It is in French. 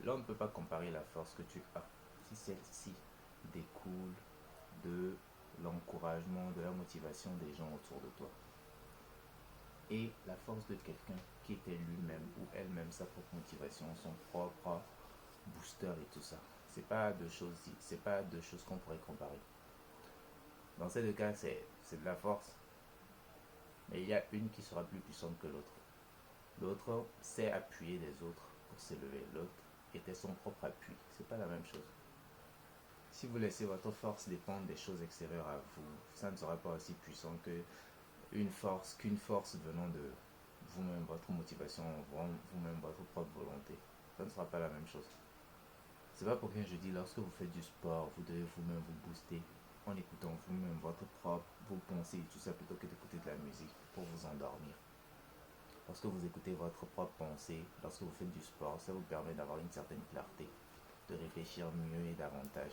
Là, on ne peut pas comparer la force que tu as si celle-ci découle de l'encouragement, de la motivation des gens autour de toi. Et la force de quelqu'un qui était lui-même ou elle-même sa propre motivation, son propre booster et tout ça. C'est pas deux choses qu'on pourrait comparer. Dans ces deux cas, c'est de la force, mais il y a une qui sera plus puissante que l'autre. L'autre sait appuyer les autres pour s'élever. L'autre était son propre appui. C'est pas la même chose. Si vous laissez votre force dépendre des choses extérieures à vous, ça ne sera pas aussi puissant qu'une force venant de vous-même, votre motivation, vous-même, votre propre volonté. Ça ne sera pas la même chose. C'est pas pour rien je dis, lorsque vous faites du sport, vous devez vous-même vous booster en écoutant vous-même vos pensées et tout ça plutôt que d'écouter de la musique pour vous endormir. Lorsque vous écoutez votre propre pensée, lorsque vous faites du sport, ça vous permet d'avoir une certaine clarté, de réfléchir mieux et davantage.